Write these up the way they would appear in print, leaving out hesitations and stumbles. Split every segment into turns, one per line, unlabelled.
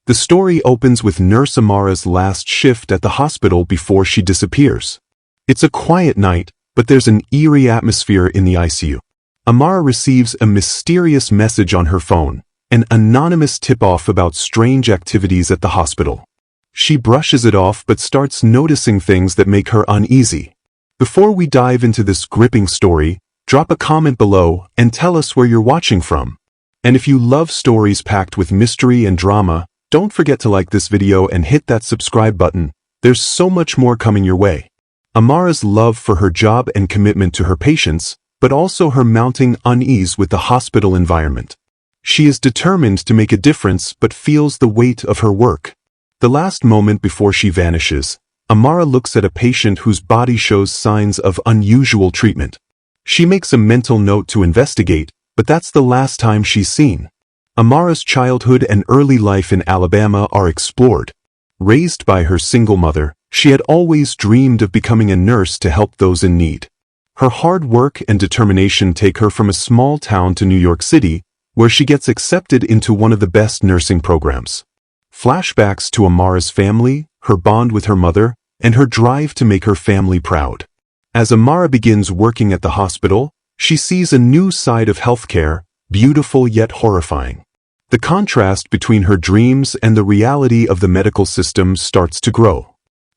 The story opens with Nurse Amara's last shift at the hospital before she disappears. It's a quiet night, but there's an eerie atmosphere in the ICU. Amara receives a mysterious message on her phone, an anonymous tip-off about strange activities at the hospital. She brushes it off but starts noticing things that make her uneasy. Before we dive into this gripping story, drop a comment below and tell us where you're watching from. And if you love stories packed with mystery and drama, don't forget to like this video and hit that subscribe button. There's so much more coming your way. Amara's love for her job and commitment to her patients, but also her mounting unease with the hospital environment. She is determined to make a difference but feels the weight of her work. The last moment before she vanishes, Amara looks at a patient whose body shows signs of unusual treatment. She makes a mental note to investigate, but that's the last time she's seen. Amara's childhood and early life in Alabama are explored. Raised by her single mother, she had always dreamed of becoming a nurse to help those in need. Her hard work and determination take her from a small town to New York City, where she gets accepted into one of the best nursing programs. Flashbacks to Amara's family, her bond with her mother, and her drive to make her family proud. As Amara begins working at the hospital, she sees a new side of healthcare, beautiful yet horrifying. The contrast between her dreams and the reality of the medical system starts to grow.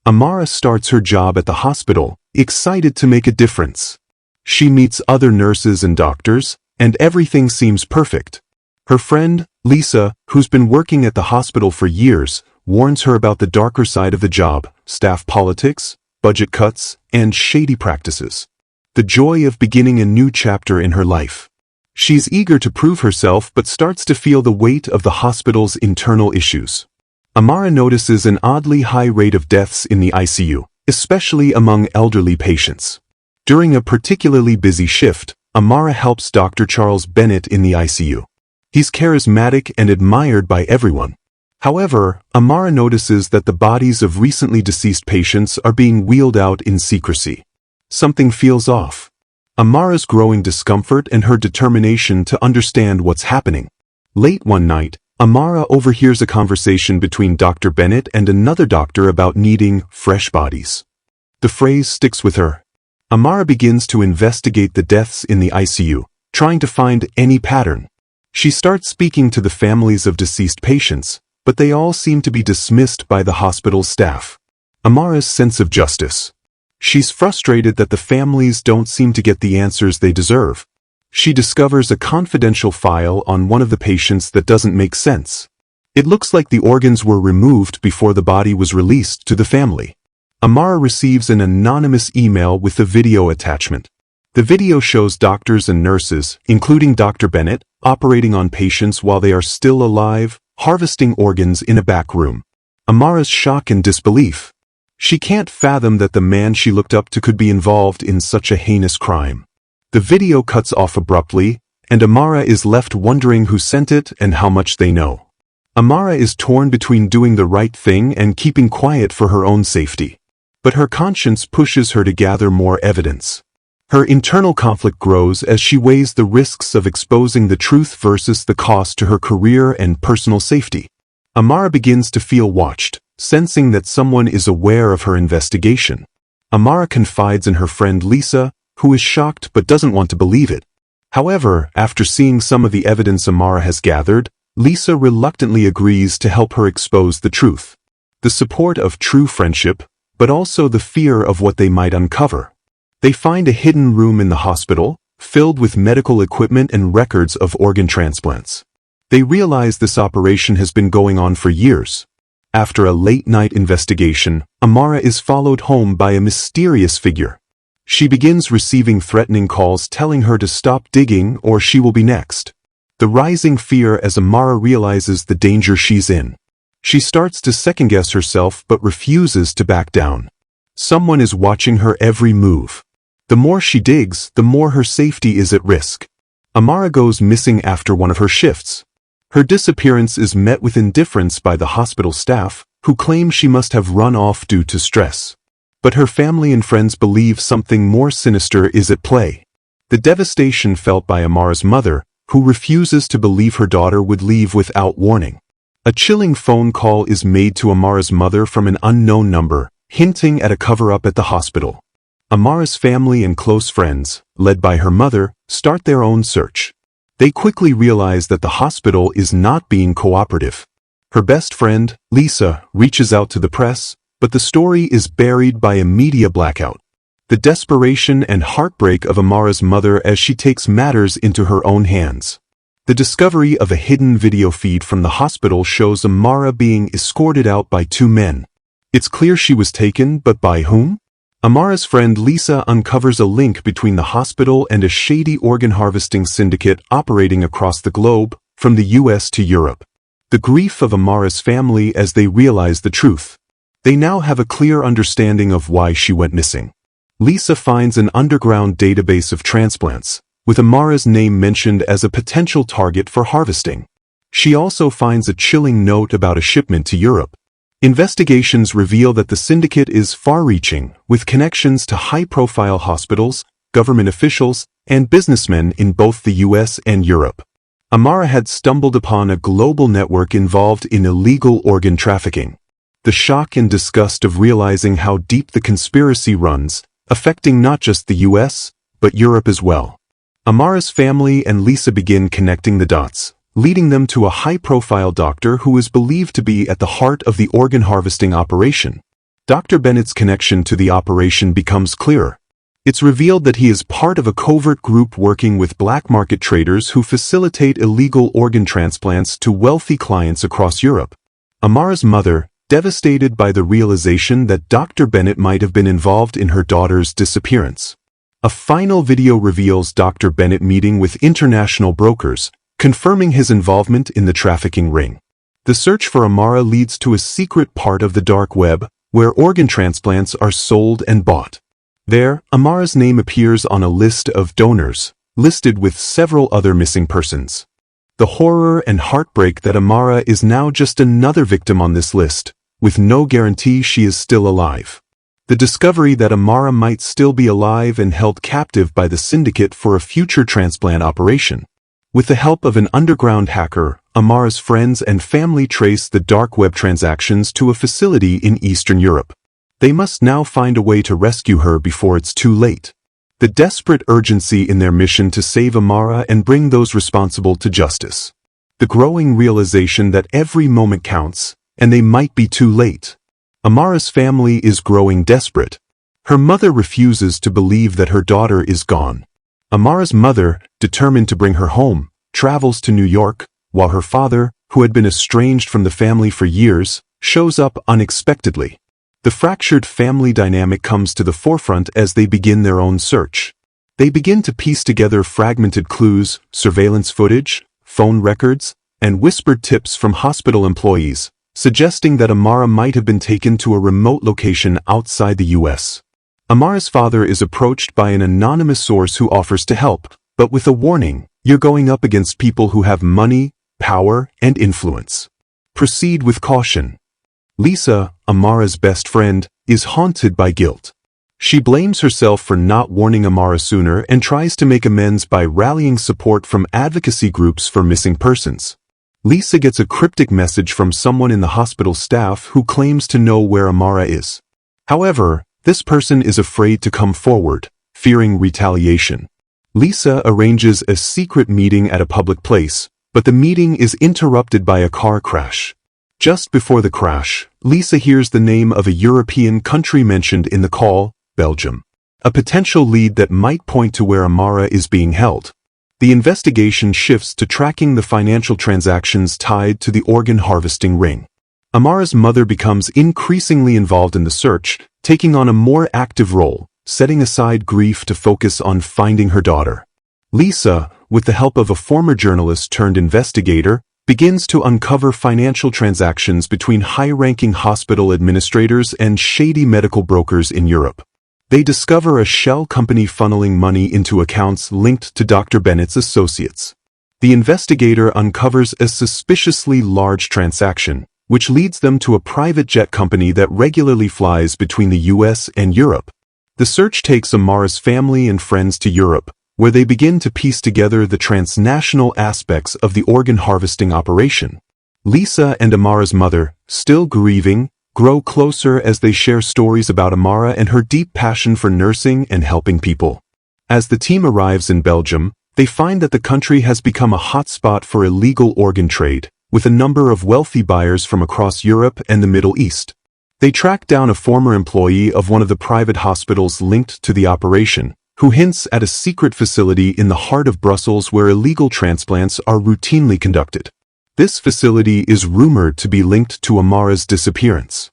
Amara starts her job at the hospital, excited to make a difference. She meets other nurses and doctors, and everything seems perfect. Her friend, Lisa, who's been working at the hospital for years, warns her about the darker side of the job: staff politics, budget cuts, and shady practices. The joy of beginning a new chapter in her life. She's eager to prove herself but starts to feel the weight of the hospital's internal issues. Amara notices an oddly high rate of deaths in the ICU, especially among elderly patients. During a particularly busy shift, Amara helps Dr. Charles Bennett in the ICU. He's charismatic and admired by everyone. However, Amara notices that the bodies of recently deceased patients are being wheeled out in secrecy. Something feels off. Amara's growing discomfort and her determination to understand what's happening. Late one night, Amara overhears a conversation between Dr. Bennett and another doctor about needing fresh bodies. The phrase sticks with her. Amara begins to investigate the deaths in the ICU, trying to find any pattern. She starts speaking to the families of deceased patients, but they all seem to be dismissed by the hospital staff. Amara's sense of justice. She's frustrated that the families don't seem to get the answers they deserve. She discovers a confidential file on one of the patients that doesn't make sense. It looks like the organs were removed before the body was released to the family. Amara receives an anonymous email with a video attachment. The video shows doctors and nurses, including Dr. Bennett, operating on patients while they are still alive, harvesting organs in a back room. Amara's shock and disbelief. She can't fathom that the man she looked up to could be involved in such a heinous crime. The video cuts off abruptly, and Amara is left wondering who sent it and how much they know. Amara is torn between doing the right thing and keeping quiet for her own safety. But her conscience pushes her to gather more evidence. Her internal conflict grows as she weighs the risks of exposing the truth versus the cost to her career and personal safety. Amara begins to feel watched, sensing that someone is aware of her investigation. Amara confides in her friend Lisa, who is shocked but doesn't want to believe it. However, after seeing some of the evidence Amara has gathered, Lisa reluctantly agrees to help her expose the truth. The support of true friendship, but also the fear of what they might uncover. They find a hidden room in the hospital, filled with medical equipment and records of organ transplants. They realize this operation has been going on for years. After a late-night investigation, Amara is followed home by a mysterious figure. She begins receiving threatening calls telling her to stop digging or she will be next. The rising fear as Amara realizes the danger she's in. She starts to second-guess herself but refuses to back down. Someone is watching her every move. The more she digs, the more her safety is at risk. Amara goes missing after one of her shifts. Her disappearance is met with indifference by the hospital staff, who claim she must have run off due to stress. But her family and friends believe something more sinister is at play. The devastation felt by Amara's mother, who refuses to believe her daughter would leave without warning. A chilling phone call is made to Amara's mother from an unknown number, hinting at a cover-up at the hospital. Amara's family and close friends, led by her mother, start their own search. They quickly realize that the hospital is not being cooperative. Her best friend, Lisa, reaches out to the press, but the story is buried by a media blackout. The desperation and heartbreak of Amara's mother as she takes matters into her own hands. The discovery of a hidden video feed from the hospital shows Amara being escorted out by two men. It's clear she was taken, but by whom? Amara's friend Lisa uncovers a link between the hospital and a shady organ harvesting syndicate operating across the globe, from the US to Europe. The grief of Amara's family as they realize the truth. They now have a clear understanding of why she went missing. Lisa finds an underground database of transplants, with Amara's name mentioned as a potential target for harvesting. She also finds a chilling note about a shipment to Europe. Investigations reveal that the syndicate is far-reaching, with connections to high-profile hospitals, government officials, and businessmen in both the US and Europe. Amara had stumbled upon a global network involved in illegal organ trafficking. The shock and disgust of realizing how deep the conspiracy runs, affecting not just the US, but Europe as well. Amara's family and Lisa begin connecting the dots, leading them to a high-profile doctor who is believed to be at the heart of the organ harvesting operation. Dr. Bennett's connection to the operation becomes clearer. It's revealed that he is part of a covert group working with black market traders who facilitate illegal organ transplants to wealthy clients across Europe. Amara's mother, devastated by the realization that Dr. Bennett might have been involved in her daughter's disappearance. A final video reveals Dr. Bennett meeting with international brokers, confirming his involvement in the trafficking ring. The search for Amara leads to a secret part of the dark web, where organ transplants are sold and bought. There, Amara's name appears on a list of donors, listed with several other missing persons. The horror and heartbreak that Amara is now just another victim on this list, with no guarantee she is still alive. The discovery that Amara might still be alive and held captive by the syndicate for a future transplant operation. With the help of an underground hacker, Amara's friends and family trace the dark web transactions to a facility in Eastern Europe. They must now find a way to rescue her before it's too late. The desperate urgency in their mission to save Amara and bring those responsible to justice. The growing realization that every moment counts, and they might be too late. Amara's family is growing desperate. Her mother refuses to believe that her daughter is gone. Amara's mother, determined to bring her home, travels to New York, while her father, who had been estranged from the family for years, shows up unexpectedly. The fractured family dynamic comes to the forefront as they begin their own search. They begin to piece together fragmented clues, surveillance footage, phone records, and whispered tips from hospital employees, suggesting that Amara might have been taken to a remote location outside the US. Amara's father is approached by an anonymous source who offers to help, but with a warning: you're going up against people who have money, power, and influence. Proceed with caution. Lisa, Amara's best friend, is haunted by guilt. She blames herself for not warning Amara sooner and tries to make amends by rallying support from advocacy groups for missing persons. Lisa gets a cryptic message from someone in the hospital staff who claims to know where Amara is. However, this person is afraid to come forward, fearing retaliation. Lisa arranges a secret meeting at a public place, but the meeting is interrupted by a car crash. Just before the crash, Lisa hears the name of a European country mentioned in the call, Belgium. A potential lead that might point to where Amara is being held. The investigation shifts to tracking the financial transactions tied to the organ harvesting ring. Amara's mother becomes increasingly involved in the search, taking on a more active role, setting aside grief to focus on finding her daughter. Lisa, with the help of a former journalist turned investigator, begins to uncover financial transactions between high-ranking hospital administrators and shady medical brokers in Europe. They discover a shell company funneling money into accounts linked to Dr. Bennett's associates. The investigator uncovers a suspiciously large transaction, which leads them to a private jet company that regularly flies between the US and Europe. The search takes Amara's family and friends to Europe, where they begin to piece together the transnational aspects of the organ harvesting operation. Lisa and Amara's mother, still grieving, grow closer as they share stories about Amara and her deep passion for nursing and helping people. As the team arrives in Belgium, they find that the country has become a hotspot for illegal organ trade, with a number of wealthy buyers from across Europe and the Middle East. They track down a former employee of one of the private hospitals linked to the operation, who hints at a secret facility in the heart of Brussels where illegal transplants are routinely conducted. This facility is rumored to be linked to Amara's disappearance.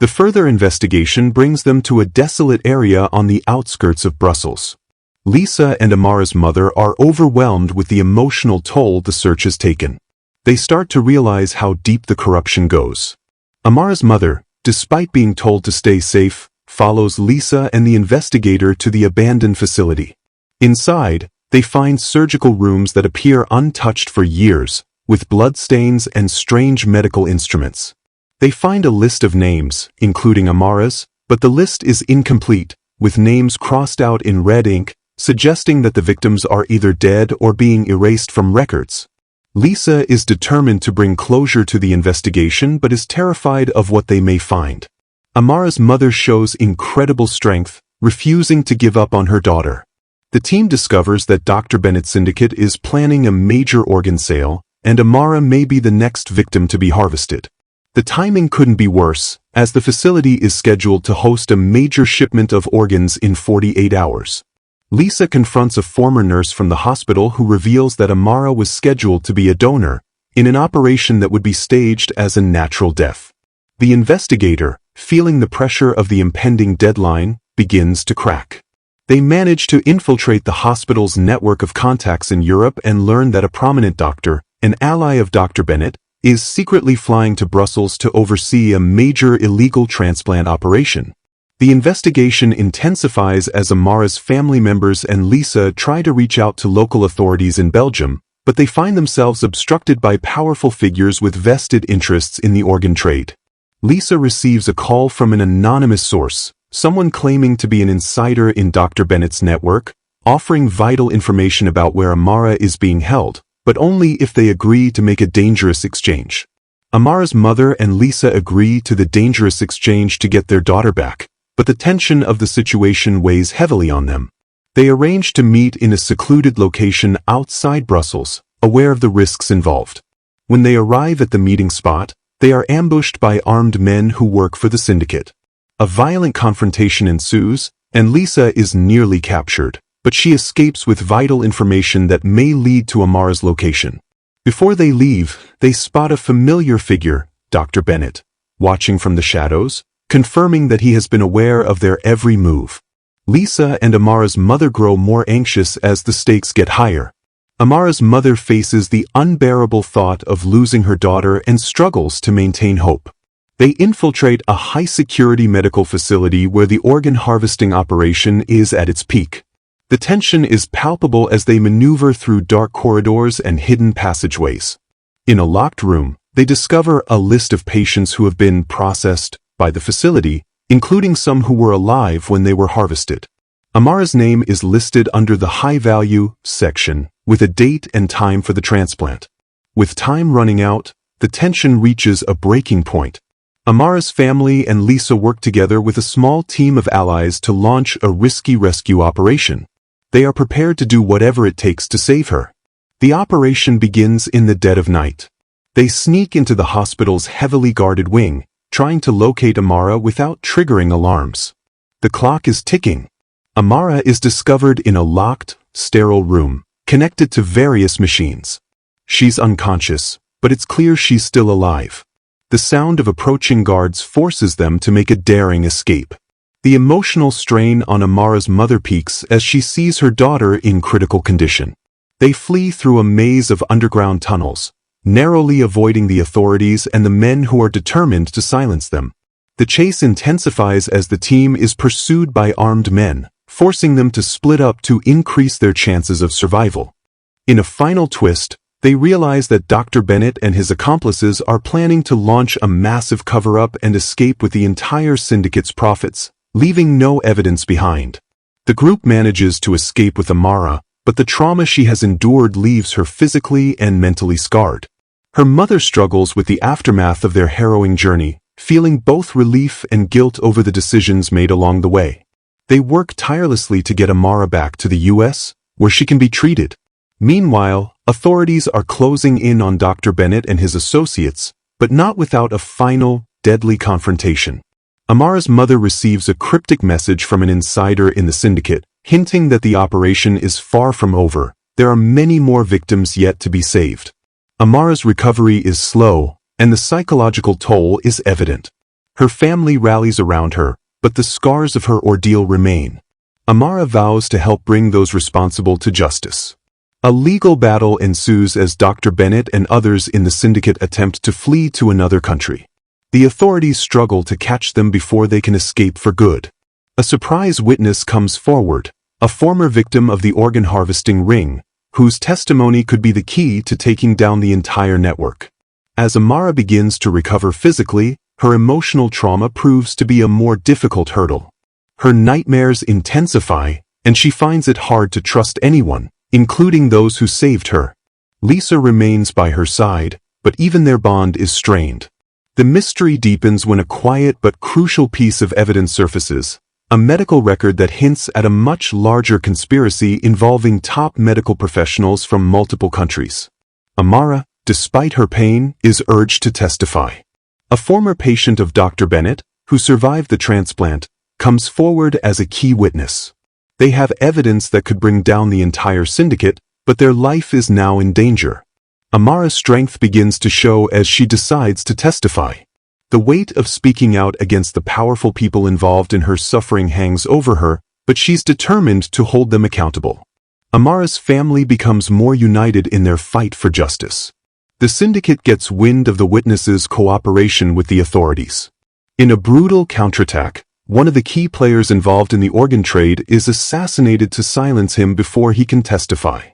The further investigation brings them to a desolate area on the outskirts of Brussels. Lisa and Amara's mother are overwhelmed with the emotional toll the search has taken. They start to realize how deep the corruption goes. Amara's mother, despite being told to stay safe, follows Lisa and the investigator to the abandoned facility. Inside, they find surgical rooms that appear untouched for years, with bloodstains and strange medical instruments. They find a list of names, including Amara's, but the list is incomplete, with names crossed out in red ink, suggesting that the victims are either dead or being erased from records. Lisa is determined to bring closure to the investigation but is terrified of what they may find. Amara's mother shows incredible strength, refusing to give up on her daughter. The team discovers that Dr. Bennett's syndicate is planning a major organ sale, and Amara may be the next victim to be harvested. The timing couldn't be worse, as the facility is scheduled to host a major shipment of organs in 48 hours. Lisa confronts a former nurse from the hospital who reveals that Amara was scheduled to be a donor, in an operation that would be staged as a natural death. The investigator, feeling the pressure of the impending deadline, begins to crack. They manage to infiltrate the hospital's network of contacts in Europe and learn that a prominent doctor, an ally of Dr. Bennett, is secretly flying to Brussels to oversee a major illegal transplant operation. The investigation intensifies as Amara's family members and Lisa try to reach out to local authorities in Belgium, but they find themselves obstructed by powerful figures with vested interests in the organ trade. Lisa receives a call from an anonymous source, someone claiming to be an insider in Dr. Bennett's network, offering vital information about where Amara is being held, but only if they agree to make a dangerous exchange. Amara's mother and Lisa agree to the dangerous exchange to get their daughter back, but the tension of the situation weighs heavily on them. They arrange to meet in a secluded location outside Brussels, aware of the risks involved. When they arrive at the meeting spot, they are ambushed by armed men who work for the syndicate. A violent confrontation ensues, and Lisa is nearly captured, but she escapes with vital information that may lead to Amara's location. Before they leave, they spot a familiar figure, Dr. Bennett, watching from the shadows, confirming that he has been aware of their every move. Lisa and Amara's mother grow more anxious as the stakes get higher. Amara's mother faces the unbearable thought of losing her daughter and struggles to maintain hope. They infiltrate a high-security medical facility where the organ harvesting operation is at its peak. The tension is palpable as they maneuver through dark corridors and hidden passageways. In a locked room, they discover a list of patients who have been processed by the facility, including some who were alive when they were harvested. Amara's name is listed under the high-value section, with a date and time for the transplant. With time running out, the tension reaches a breaking point. Amara's family and Lisa work together with a small team of allies to launch a risky rescue operation. They are prepared to do whatever it takes to save her. The operation begins in the dead of night. They sneak into the hospital's heavily guarded wing, trying to locate Amara without triggering alarms. The clock is ticking. Amara is discovered in a locked, sterile room, connected to various machines. She's unconscious, but it's clear she's still alive. The sound of approaching guards forces them to make a daring escape. The emotional strain on Amara's mother peaks as she sees her daughter in critical condition. They flee through a maze of underground tunnels, narrowly avoiding the authorities and the men who are determined to silence them. The chase intensifies as the team is pursued by armed men, forcing them to split up to increase their chances of survival. In a final twist, they realize that Dr. Bennett and his accomplices are planning to launch a massive cover-up and escape with the entire syndicate's profits, leaving no evidence behind. The group manages to escape with Amara, but the trauma she has endured leaves her physically and mentally scarred. Her mother struggles with the aftermath of their harrowing journey, feeling both relief and guilt over the decisions made along the way. They work tirelessly to get Amara back to the US, where she can be treated. Meanwhile, authorities are closing in on Dr. Bennett and his associates, but not without a final, deadly confrontation. Amara's mother receives a cryptic message from an insider in the syndicate, hinting that the operation is far from over. There are many more victims yet to be saved. Amara's recovery is slow, and the psychological toll is evident. Her family rallies around her, but the scars of her ordeal remain. Amara vows to help bring those responsible to justice. A legal battle ensues as Dr. Bennett and others in the syndicate attempt to flee to another country. The authorities struggle to catch them before they can escape for good. A surprise witness comes forward, a former victim of the organ harvesting ring, whose testimony could be the key to taking down the entire network. As Amara begins to recover physically, her emotional trauma proves to be a more difficult hurdle. Her nightmares intensify, and she finds it hard to trust anyone, including those who saved her. Lisa remains by her side, but even their bond is strained. The mystery deepens when a quiet but crucial piece of evidence surfaces, a medical record that hints at a much larger conspiracy involving top medical professionals from multiple countries. Amara, despite her pain, is urged to testify. A former patient of Dr. Bennett, who survived the transplant, comes forward as a key witness. They have evidence that could bring down the entire syndicate, but their life is now in danger. Amara's strength begins to show as she decides to testify. The weight of speaking out against the powerful people involved in her suffering hangs over her, but she's determined to hold them accountable. Amara's family becomes more united in their fight for justice. The syndicate gets wind of the witnesses' cooperation with the authorities. In a brutal counterattack, one of the key players involved in the organ trade is assassinated to silence him before he can testify.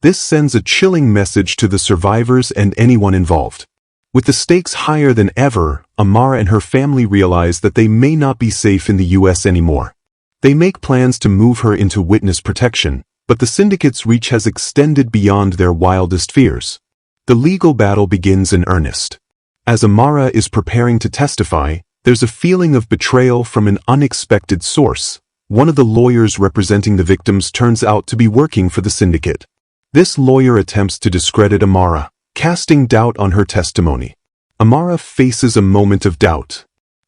This sends a chilling message to the survivors and anyone involved. With the stakes higher than ever, Amara and her family realize that they may not be safe in the US anymore. They make plans to move her into witness protection, but the syndicate's reach has extended beyond their wildest fears. The legal battle begins in earnest. As Amara is preparing to testify, there's a feeling of betrayal from an unexpected source. One of the lawyers representing the victims turns out to be working for the syndicate. This lawyer attempts to discredit Amara, casting doubt on her testimony. Amara faces a moment of doubt.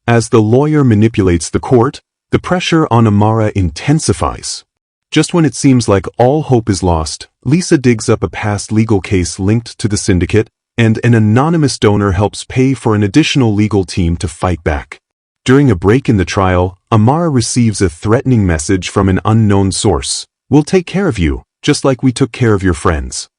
As the lawyer manipulates the court, the pressure on Amara intensifies. Just when it seems like all hope is lost, Lisa digs up a past legal case linked to the syndicate, and an anonymous donor helps pay for an additional legal team to fight back. During a break in the trial, Amara receives a threatening message from an unknown source. "We'll take care of you, just like we took care of your friends."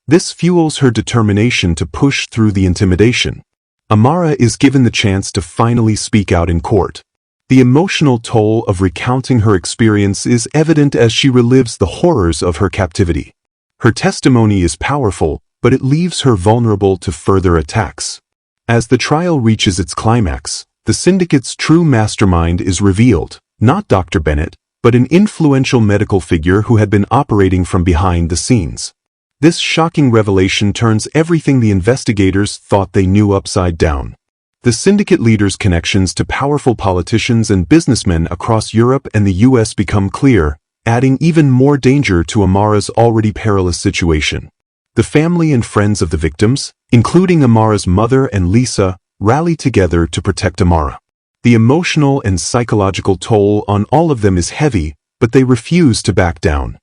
This fuels her determination to push through the intimidation. Amara is given the chance to finally speak out in court. The emotional toll of recounting her experience is evident as she relives the horrors of her captivity. Her testimony is powerful, but it leaves her vulnerable to further attacks. As the trial reaches its climax, the syndicate's true mastermind is revealed, not Dr. Bennett, but an influential medical figure who had been operating from behind the scenes. This shocking revelation turns everything the investigators thought they knew upside down. The syndicate leader's connections to powerful politicians and businessmen across Europe and the US become clear, adding even more danger to Amara's already perilous situation. The family and friends of the victims, including Amara's mother and Lisa, rally together to protect Amara. The emotional and psychological toll on all of them is heavy, but they refuse to back down.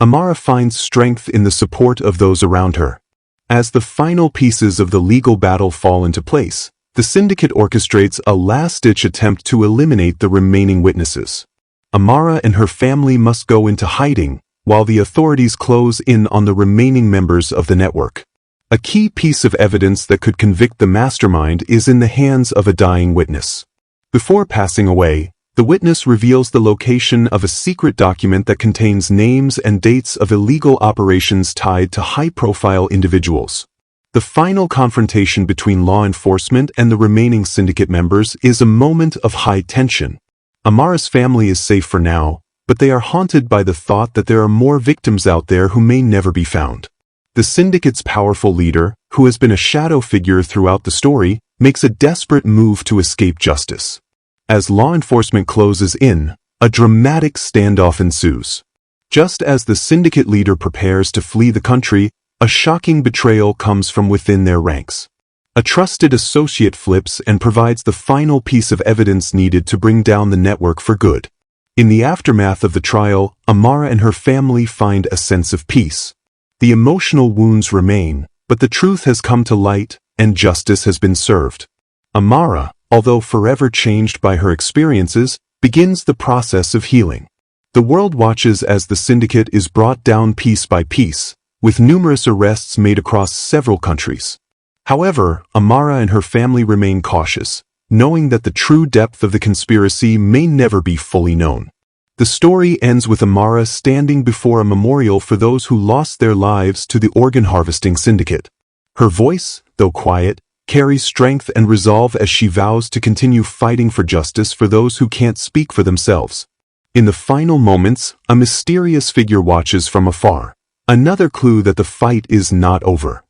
Amara finds strength in the support of those around her. As the final pieces of the legal battle fall into place, the syndicate orchestrates a last-ditch attempt to eliminate the remaining witnesses. Amara and her family must go into hiding, while the authorities close in on the remaining members of the network. A key piece of evidence that could convict the mastermind is in the hands of a dying witness. Before passing away, the witness reveals the location of a secret document that contains names and dates of illegal operations tied to high-profile individuals. The final confrontation between law enforcement and the remaining syndicate members is a moment of high tension. Amara's family is safe for now, but they are haunted by the thought that there are more victims out there who may never be found. The syndicate's powerful leader, who has been a shadow figure throughout the story, makes a desperate move to escape justice. As law enforcement closes in, a dramatic standoff ensues. Just as the syndicate leader prepares to flee the country, a shocking betrayal comes from within their ranks. A trusted associate flips and provides the final piece of evidence needed to bring down the network for good. In the aftermath of the trial, Amara and her family find a sense of peace. The emotional wounds remain, but the truth has come to light, and justice has been served. Amara, although forever changed by her experiences, begins the process of healing. The world watches as the syndicate is brought down piece by piece, with numerous arrests made across several countries. However, Amara and her family remain cautious, knowing that the true depth of the conspiracy may never be fully known. The story ends with Amara standing before a memorial for those who lost their lives to the organ harvesting syndicate. Her voice, though quiet, carries strength and resolve as she vows to continue fighting for justice for those who can't speak for themselves. In the final moments, a mysterious figure watches from afar, another clue that the fight is not over.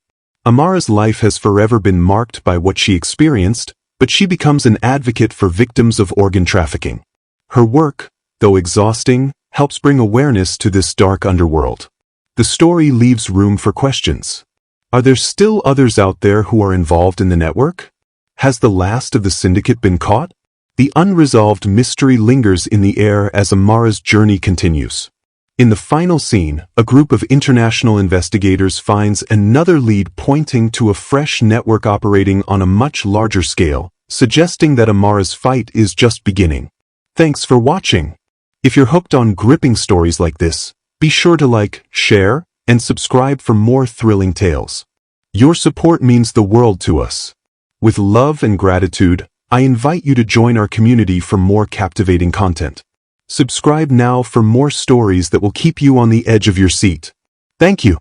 Amara's life has forever been marked by what she experienced, but she becomes an advocate for victims of organ trafficking. Her work, though exhausting, helps bring awareness to this dark underworld. The story leaves room for questions. Are there still others out there who are involved in the network? Has the last of the syndicate been caught? The unresolved mystery lingers in the air as Amara's journey continues. In the final scene, a group of international investigators finds another lead pointing to a fresh network operating on a much larger scale, suggesting that Amara's fight is just beginning. Thanks for watching. If you're hooked on gripping stories like this, be sure to like, share, and subscribe for more thrilling tales. Your support means the world to us. With love and gratitude, I invite you to join our community for more captivating content. Subscribe now for more stories that will keep you on the edge of your seat. Thank you.